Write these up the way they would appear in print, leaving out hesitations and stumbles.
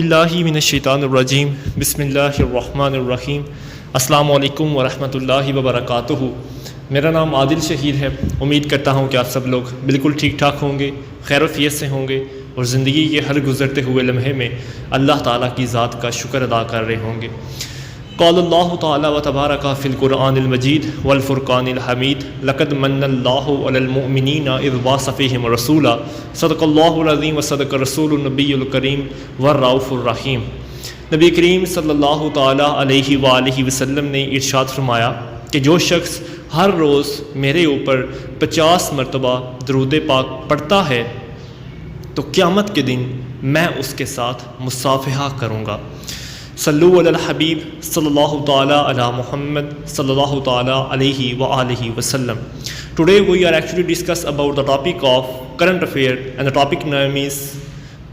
बिल्लाहि मिनश्शैतानिर्रजीम बिस्मिल्लाहिर्रहमानिर्रहीम अस्सलामु अलैकुम व रहमतुल्लाहि व बरकातुहू। मेरा नाम आदिल शहीद है। उम्मीद करता हूँ कि आप सब लोग बिल्कुल ठीक ठाक होंगे, खैर-ओ-फ़ियत से होंगे और ज़िंदगी के हर गुज़रते हुए लम्हे में अल्लाह ताला की ज़ात का शुक्र अदा कर रहे होंगे। क़ालल्लाहु ताला व तबारक फ़िल क़ुरआनिल मजीद वल फ़ुरक़ानिल हमीद लक़द मन्नल्लाहु अलल मुअमिनीना इज़ बअस फ़ीहिम रसूला सदक़ल्लाहुल अज़ीम व सदक़ रसूलुन नबियुल करीम व रऊफ़ुर रहीम। नबी करीम सल्लल्लाहु ताला अलैहि व आलिहि वसल्लम ने इरशाद फरमाया कि जो शख्स हर रोज़ मेरे ऊपर 50 मरतबा दरूद पाक पढ़ता है तो क़यामत के दिन मैं उसके साथ मुसाफ़हा करूँगा। सल्लु अलल हबीब सल्लल्लाहु ताला अला मुहम्मद सल्लल्लाहु ताला अलैहि व आलिहि वसल्लम। Today we are actually discuss about the topic of current affair and the topic name is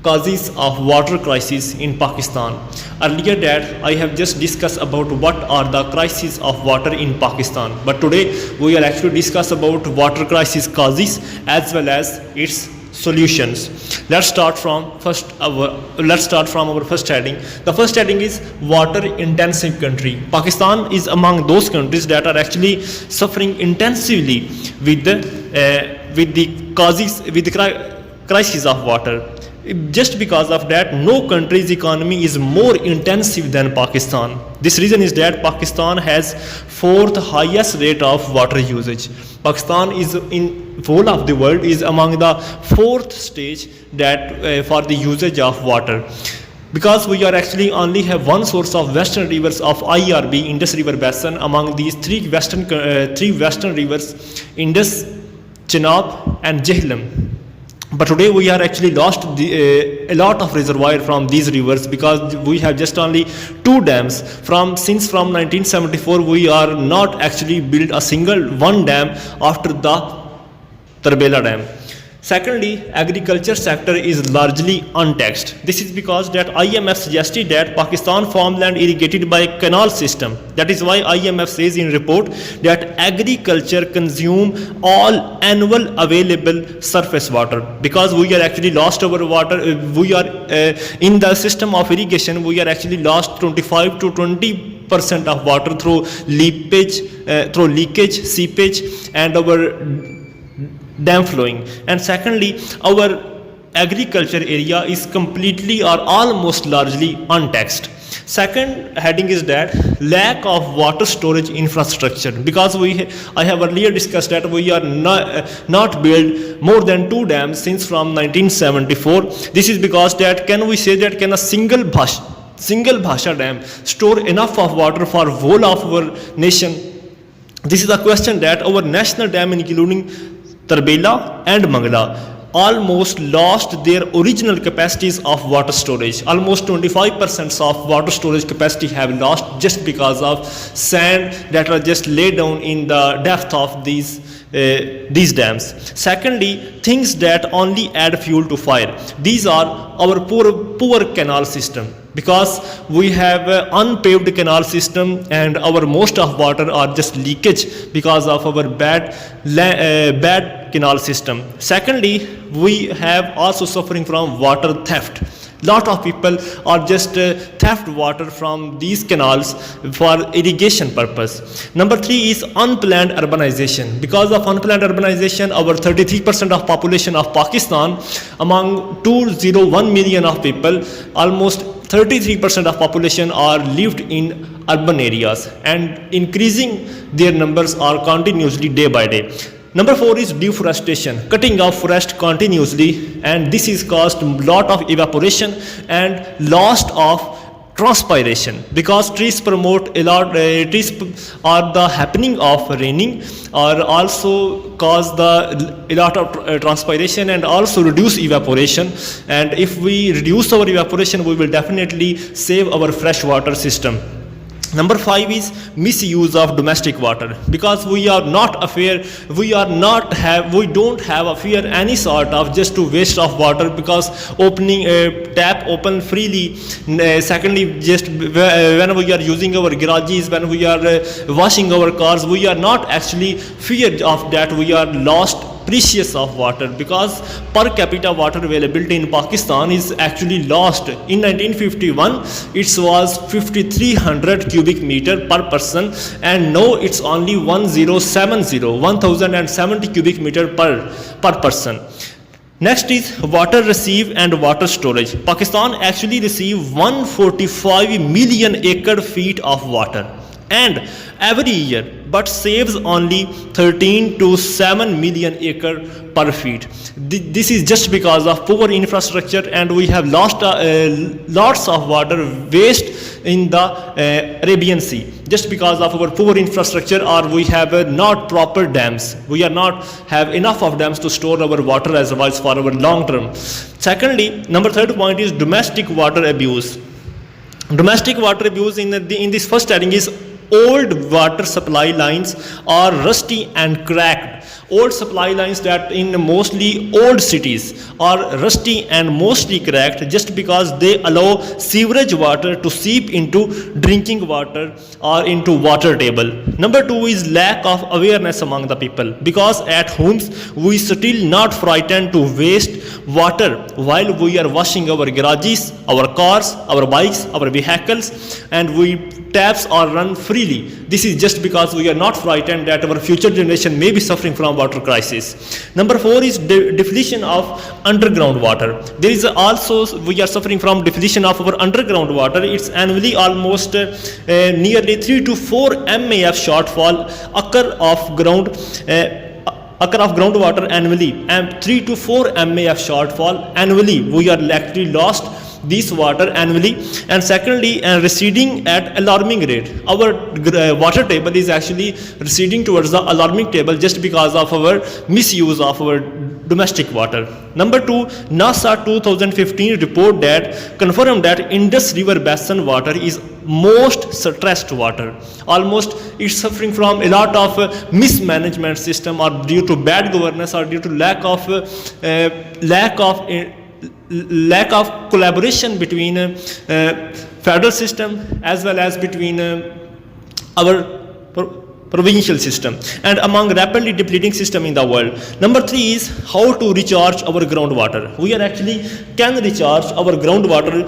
causes of water crisis in Pakistan. Earlier that I have just discussed about what are the crises of water in Pakistan, but today we are actually discuss about water crisis causes as well as its solutions. Let's start from our first heading. The first heading is water intensive country. Pakistan is among those countries that are actually suffering intensively with the crisis of water. Just because of that, no country's economy is more intensive than Pakistan. This reason is that Pakistan has 4th highest rate of water usage. Pakistan is in whole of the world is among the 4th stage that for the usage of water. Because we are actually only have one source of western rivers of IRB, Indus River Basin. Among these three western rivers, Indus, Chenab and Jhelum. But today we are actually lost a lot of reservoir from these rivers because we have just only 2 dams. Since 1974 we are not actually built a single one dam after the Tarbela Dam. Secondly, agriculture sector is largely untaxed. This is because that IMF suggested that Pakistan farmland irrigated by canal system. That is why IMF says in report that agriculture consume all annual available surface water. Because we are actually lost our water, we are in the system of irrigation, we are actually lost 25 to 20% of water through leakage, seepage and our dam flowing. And secondly, our agriculture area is completely or almost largely untaxed. Second heading is that lack of water storage infrastructure. Because I have earlier discussed that we are not built more than 2 dams since from 1974. This is because that can a single Bhasha dam store enough of water for whole of our nation? This is a question that our national dam including Tarbela and Mangla almost lost their original capacities of water storage. Almost 25% of water storage capacity have lost just because of sand that are just laid down in the depth of these dams. Secondly, things that only add fuel to fire. These are our poor canal system. Because we have unpaved canal system and our most of water are just leakage because of our bad canal system. Secondly, we have also suffering from water theft. Lot of people are just theft water from these canals for irrigation purpose. Number 3 is unplanned urbanization. Because of unplanned urbanization, our 33% of population of Pakistan, among 201 million of people, almost 33% of population are lived in urban areas and increasing their numbers are continuously day by day. Number 4 is deforestation, cutting of forest continuously, and this is caused lot of evaporation and loss of transpiration. Because trees promote a lot, trees are the happening of raining or also cause a lot of transpiration and also reduce evaporation. And if we reduce our evaporation, we will definitely save our fresh water system. Number 5 is misuse of domestic water. Because we don't have a fear any sort of just to waste of water, because opening a tap open freely. Secondly, just when we are using our garages, when we are washing our cars, we are not actually feared of that we are lost precious of water, because per capita water availability in Pakistan is actually lost. In 1951 it was 5300 cubic meter per person, and now it's only 1070 cubic meter per person. Next is water receive and water storage. Pakistan actually receive 145 million acre feet of water and every year, but saves only 13 to 7 million acre per feet. This is just because of poor infrastructure, and we have lost lots of water waste in the Arabian Sea just because of our poor infrastructure, or we have not proper dams. We are not have enough of dams to store our water reservoirs for our long term. Secondly, number third point is domestic water abuse. Domestic water abuse in this first heading is old water supply lines are rusty and cracked. Old supply lines that in mostly old cities are rusty and mostly cracked just because they allow sewerage water to seep into drinking water or into water table. Number two is lack of awareness among the people, because at homes we still not frightened to waste water while we are washing our garages, our cars, our bikes, our vehicles, and we taps are run freely. This is just because we are not frightened that our future generation may be suffering from water crisis. Number four is depletion of underground water. There is also, we are suffering from depletion of our underground water. It's annually almost nearly 3 to 4 MAF shortfall occur of groundwater annually, and 3 to 4 MAF shortfall annually. We are actually lost this water annually. And secondly, receding at alarming rate. Our water table is actually receding towards the alarming table just because of our misuse of our domestic water. Number two, NASA 2015 report that confirmed that Indus River basin water is most stressed water. Almost it's suffering from a lot of mismanagement system, or due to bad governance, or due to lack of collaboration between federal system as well as between our provincial system, and among rapidly depleting system in the world. Number three is how to recharge our groundwater. We are actually can recharge our groundwater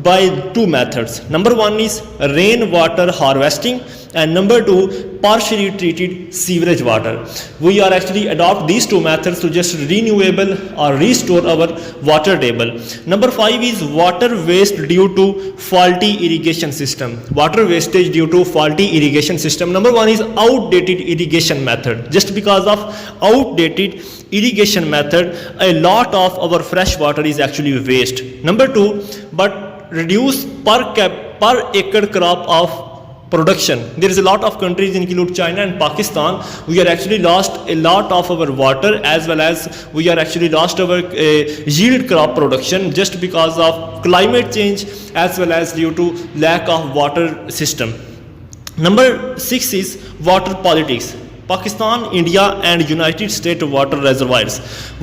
by two methods. Number one is rainwater harvesting, and number two, partially treated sewerage water. We are actually adopt these two methods to just renewable or restore our water table. Number five is water waste due to faulty irrigation system. Water wastage due to faulty irrigation system. Number one is outdated irrigation method. Just because of outdated irrigation method, a lot of our fresh water is actually waste. Number two, but reduce per acre crop of production. There is a lot of countries include China and Pakistan. We are actually lost a lot of our water, as well as we are actually lost our yield crop production just because of climate change, as well as due to lack of water system. Number six is water politics. Pakistan, India and United States water reservoirs.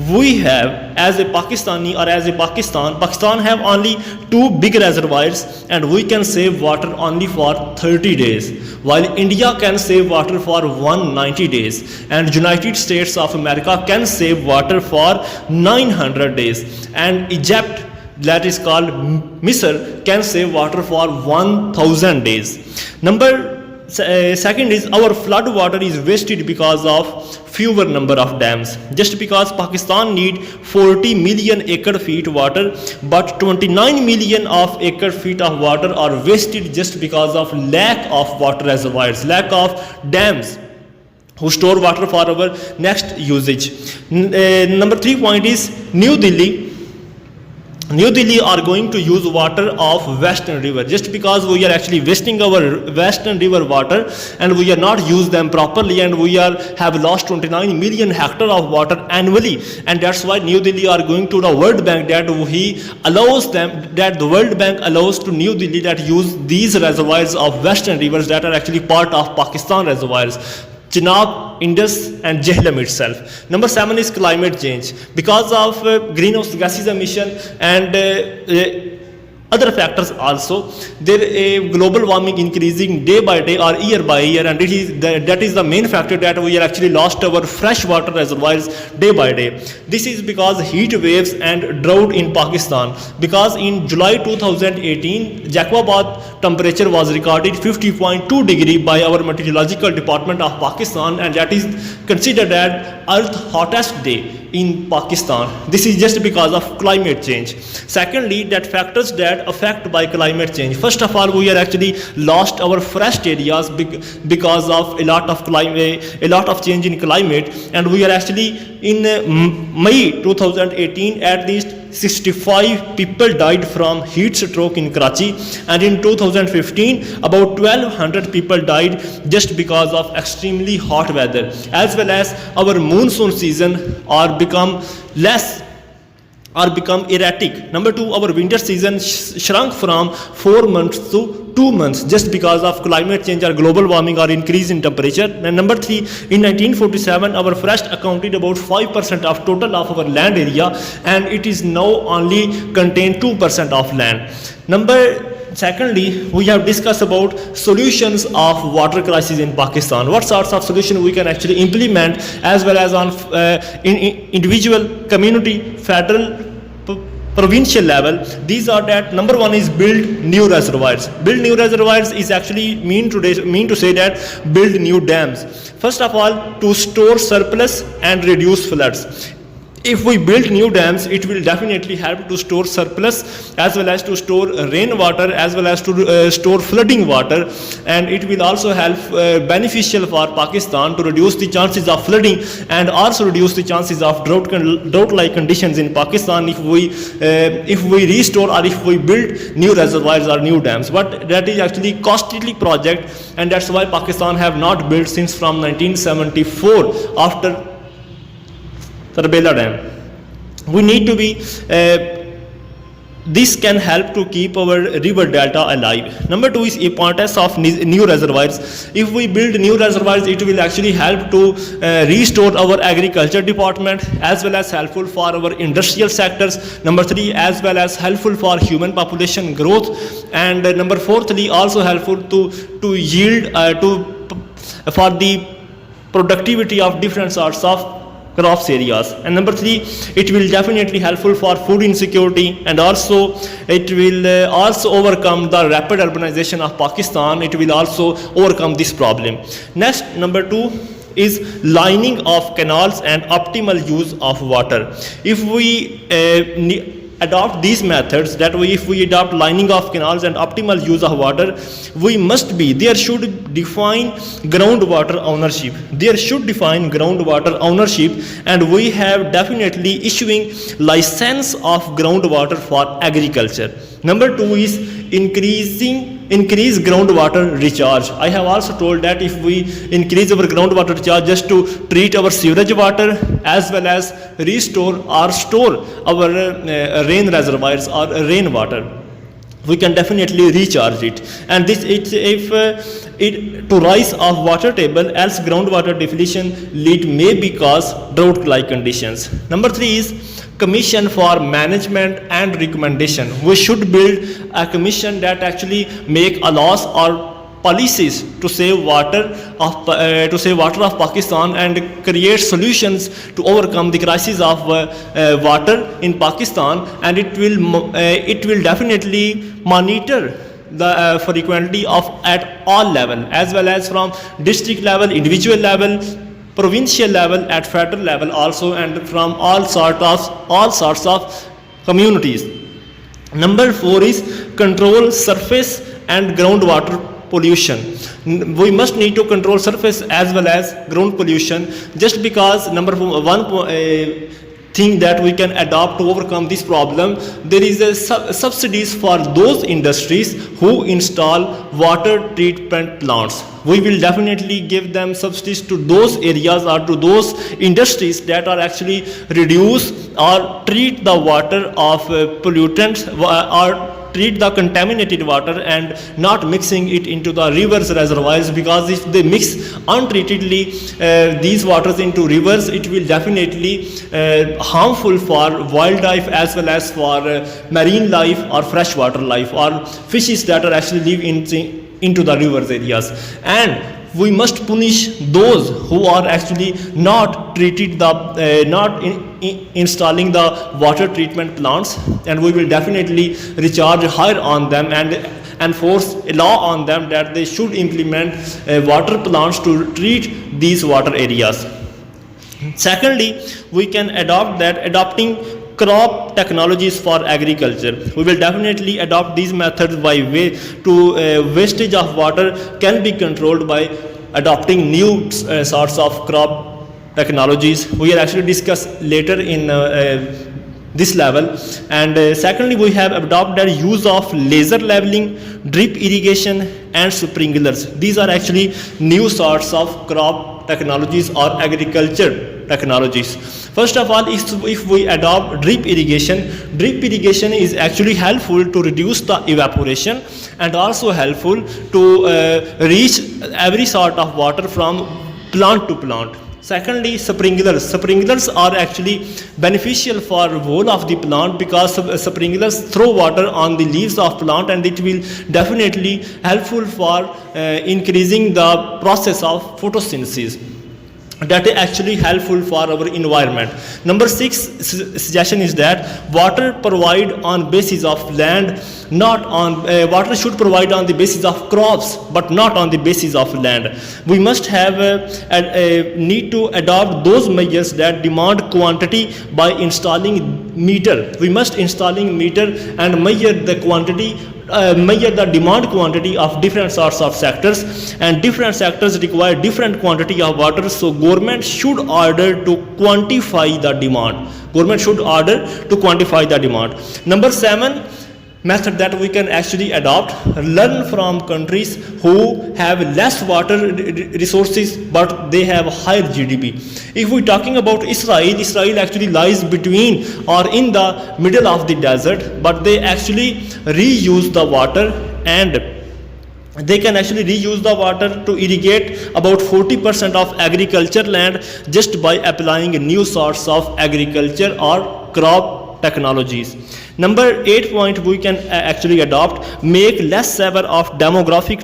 We have, as a Pakistani or as a Pakistan have only two big reservoirs, and we can save water only for 30 days, while India can save water for 190 days, and United States of America can save water for 900 days, and Egypt, that is called Misr, can save water for 1000 days. Second is our flood water is wasted because of fewer number of dams. Just because Pakistan need 40 million acre feet water, but 29 million of acre feet of water are wasted just because of lack of water reservoirs, lack of dams who store water for our next usage. Number three point is New Delhi are going to use water of Western River just because we are actually wasting our Western River water, and we are not use them properly, and we have lost 29 million hectare of water annually, and that's why New Delhi are going to the World Bank that the World Bank allows to New Delhi that use these reservoirs of Western rivers that are actually part of Pakistan reservoirs. Chenab, Indus and Jhelum itself. Number seven is climate change. Because of greenhouse gases emission and other factors also. There a global warming increasing day by day or year by year, and that is the main factor that we are actually lost our fresh water reservoirs day by day. This is because heat waves and drought in Pakistan, because in July 2018 Jacobabad temperature was recorded 50.2 degree by our meteorological department of Pakistan, and that is considered as earth hottest day in Pakistan. This is just because of climate change. Secondly, that factors that affect by climate change. First of all, we are actually lost our forest areas because of a lot of change in climate, and we are actually in May 2018 at least 65 people died from heat stroke in Karachi, and in 2015 about 1200 people died just because of extremely hot weather, as well as our monsoon season are become erratic. Number two, our winter season shrunk from 4 months to 2 months just because of climate change or global warming or increase in temperature. And number three, in 1947 our forest accounted about 5% of total of our land area, and it is now only contain 2% of land. Secondly, we have discussed about solutions of water crisis in Pakistan. What sorts of solution we can actually implement, as well as on individual, community, federal, provincial level. These are that number one is build new reservoirs. Build new reservoirs is actually mean to say that build new dams. First of all, to store surplus and reduce floods. If we build new dams, it will definitely help to store surplus, as well as to store rainwater, as well as to store flooding water, and it will also help beneficial for Pakistan to reduce the chances of flooding and also reduce the chances of drought-like conditions in Pakistan if we restore or if we build new reservoirs or new dams. But that is actually costly project, and that's why Pakistan have not built since from 1974 after Tarbela Dam. We need to be, this can help to keep our river delta alive. Number two is importance of new reservoirs. If we build new reservoirs, it will actually help to restore our agriculture department, as well as helpful for our industrial sectors. Number three, as well as helpful for human population growth. And number fourthly, also helpful to yield for the productivity of different sorts of crops areas. And number three, it will definitely helpful for food insecurity, and also it will also overcome the rapid urbanization of Pakistan. It will also overcome this problem. Next, number two is lining of canals and optimal use of water. If we adopt these methods, if we adopt lining of canals and optimal use of water, there should define groundwater ownership, and we have definitely issuing license of groundwater for agriculture. Number two is increase groundwater recharge. I have also told that if we increase our groundwater recharge just to treat our sewage water, as well as restore or store our rain reservoirs or rainwater, we can definitely recharge it. And this to rise of water table, else groundwater depletion may cause drought-like conditions. Number three is commission for management and recommendation. We should build a commission that actually make a laws or policies to save water of Pakistan and create solutions to overcome the crisis of water in Pakistan, and it will definitely monitor the frequently of at all level, as well as from district level, individual level, provincial level, at federal level also, and from all sorts of communities. Number four is control surface and groundwater pollution. We must need to control surface as well as ground pollution, just because number one thing that we can adopt to overcome this problem, there is a subsidies for those industries who install water treatment plants. We will definitely give them subsidies to those areas or to those industries that are actually reduce or treat the water of pollutants or treat the contaminated water and not mixing it into the rivers reservoirs, because if they mix untreatedly these waters into rivers, it will definitely harmful for wildlife as well as for marine life or freshwater life or fishes that are actually live into the rivers areas. And we must punish those who are actually not treated the installing the water treatment plants, and we will definitely recharge higher on them and enforce a law on them that they should implement water plants to treat these water areas. Secondly, we can adopting crop technologies for agriculture. We will definitely adopt these methods by way to wastage of water can be controlled by adopting new sorts of crop technologies. We will actually discuss later in this level. And secondly, we have adopted use of laser leveling, drip irrigation and sprinklers. These are actually new sorts of crop technologies or agriculture technologies. First of all, if we adopt drip irrigation is actually helpful to reduce the evaporation and also helpful to reach every sort of water from plant to plant. Secondly, sprinklers are actually beneficial for whole of the plant, because sprinklers throw water on the leaves of plant, and it will definitely helpful for increasing the process of photosynthesis. That is actually helpful for our environment. Number 6 suggestion is that water provide on basis of land, not on water should provide on the basis of crops, but not on the basis of land. We must have a need to adopt those measures that demand quantity by installing meter. We must installing meter and measure the quantity, measure the demand quantity of different sorts of sectors, and different sectors require different quantity of water, so government should order to quantify the demand. Number 7 method that we can actually adopt, learn from countries who have less water resources but they have higher GDP. If we're talking about Israel actually lies between or in the middle of the desert, but they actually reuse the water, and they can actually reuse the water to irrigate about 40% of agriculture land just by applying new sorts of agriculture or crop technologies. Number 8 point we can actually adopt, make less savor of demographic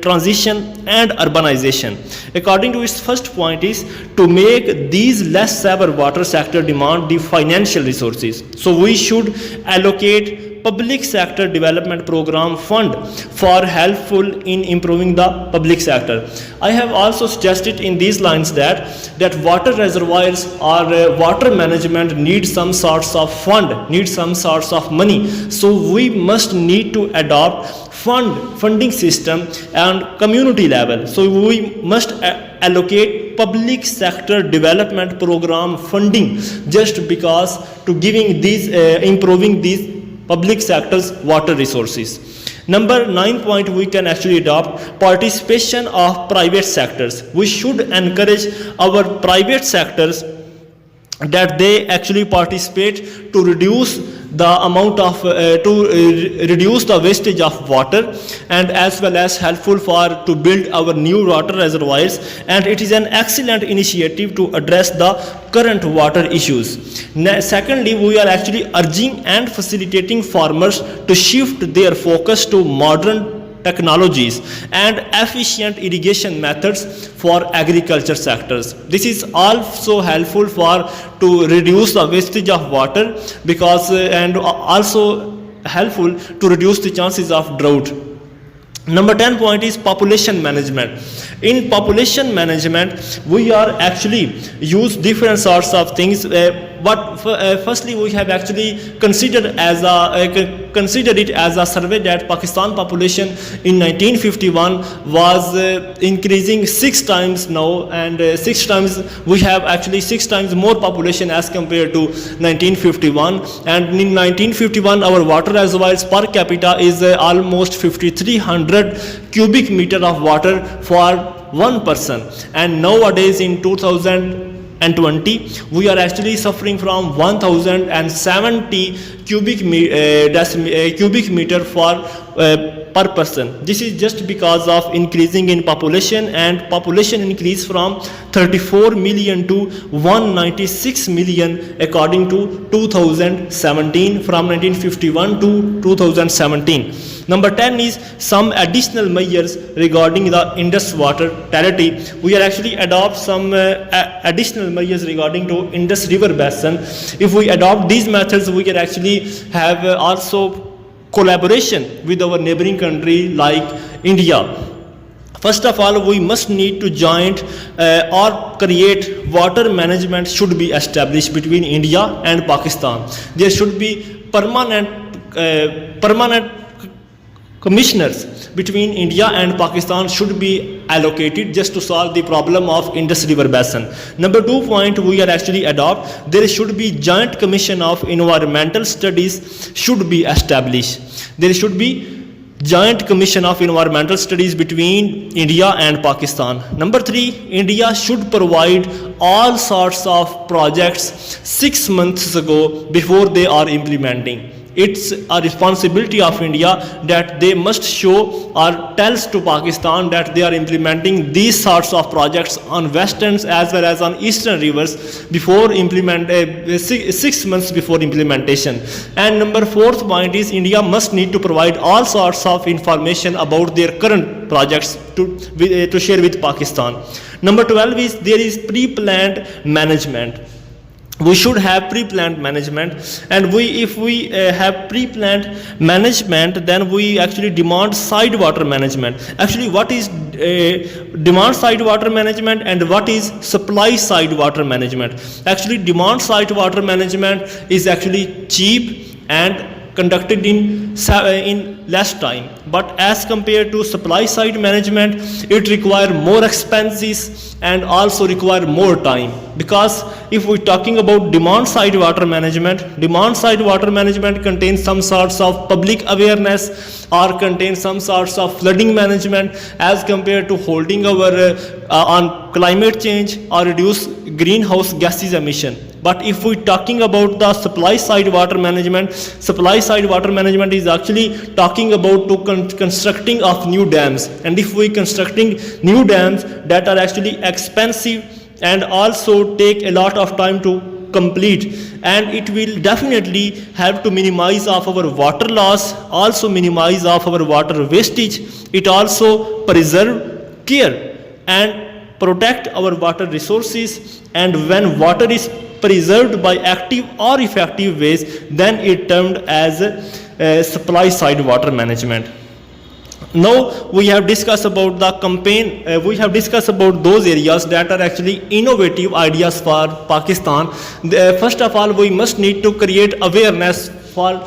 transition and urbanization. According to its first point is to make these less savor water sector demand the financial resources. So we should allocate public sector development program fund for helpful in improving the public sector. I have also suggested in these lines that water reservoirs or water management need some sorts of fund, need some sorts of money. So we must need to adopt funding system and community level. So we must allocate public sector development program funding just because to giving these improving these public sector's water resources. Number 9 point we can actually adopt participation of private sectors. We should encourage our private sectors that they actually participate to reduce the amount of reduce the wastage of water, and as well as helpful for to build our new water reservoirs, and it is an excellent initiative to address the current water issues. Secondly, we are actually urging and facilitating farmers to shift their focus to modern technologies and efficient irrigation methods for agriculture sectors. This is also helpful for to reduce the wastage of water, because and also helpful to reduce the chances of drought. Number 10 point is population management. In population management, we are actually use different sorts of things. Firstly, we have actually considered it as a survey that Pakistan population in 1951 was increasing 6 times now, and 6 times we have actually 6 times more population as compared to 1951. And in 1951, our water reservoirs per capita is almost 5,300 cubic meter of water for one person, and nowadays in 2000 we are actually suffering from 1070 cubic meter for per person. This is just because of increasing in population, and population increase from 34 million to 196 million according to 2017, from 1951 to 2017. Number 10 is some additional measures regarding the Indus water quality. We are actually adopt some additional measures regarding to Indus river basin. If we adopt these methods, we can actually have also collaboration with our neighboring country like India. First of all, we must need to joint or create water management should be established between India and Pakistan. There should be permanent commissioners between India and Pakistan should be allocated just to solve the problem of Indus river basin. Number 2 point we are actually adopt, there should be joint commission of environmental studies should be established. There should be joint commission of environmental studies between India and Pakistan. Number 3, India should provide all sorts of projects 6 months ago before they are implementing. It's a responsibility of India that they must show or tells to Pakistan that they are implementing these sorts of projects on western as well as on eastern rivers before 6 months before implementation. And number 4th point is India must need to provide all sorts of information about their current projects to share with Pakistan. Number 12 is there is pre-planned management. We should have pre-planned management, and if we have pre-planned management, then we actually demand side water management. Actually, what is demand side water management and what is supply side water management? Actually, demand side water management is actually cheap and conducted in less time, but as compared to supply side management, it require more expenses and also require more time. Because if we're talking about demand side water management contains some sorts of public awareness or contains some sorts of flooding management as compared to holding our on climate change or reduce greenhouse gases emission. But if we're talking about the supply side water management is actually talking about constructing of new dams. And if we constructing new dams that are actually expensive and also take a lot of time to complete, and it will definitely help to minimize of our water loss, also minimize of our water wastage. It also preserve, care and protect our water resources, and when water is preserved by active or effective ways, then it termed as supply side water management. Now we have discussed about the campaign, we have discussed about those areas that are actually innovative ideas for Pakistan. First of all, we must need to create awareness for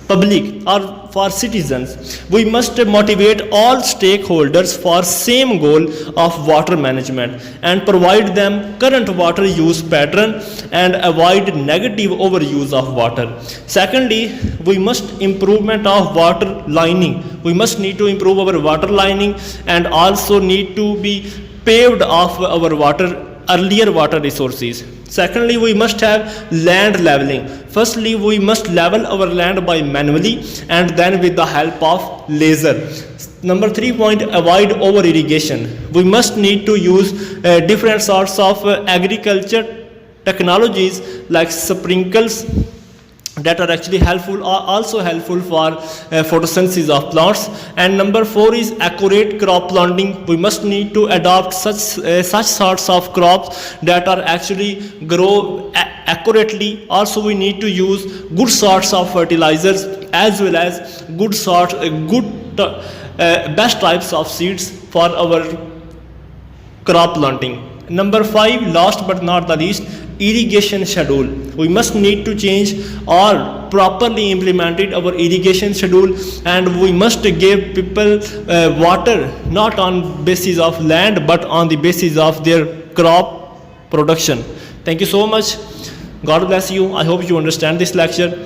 public or for citizens. We must motivate all stakeholders for same goal of water management and provide them current water use pattern and avoid negative overuse of water. Secondly, we must improvement of water lining. We must need to improve our water lining and also need to be paved off our earlier water resources. Secondly, we must have land leveling. Firstly, we must level our land by manually and then with the help of laser. Number 3 point, avoid over irrigation. We must need to use different sorts of agriculture technologies like sprinkles that are actually helpful, are also helpful for photosynthesis of plants. And number 4 is accurate crop planting. We must need to adopt such sorts of crops that are actually grow accurately. Also, we need to use good sorts of fertilizers as well as best types of seeds for our crop planting. Number 5, last but not the least, irrigation schedule. We must need to change or properly implemented our irrigation schedule, and we must give people water not on basis of land but on the basis of their crop production. Thank you so much. God bless you. I hope you understand this lecture.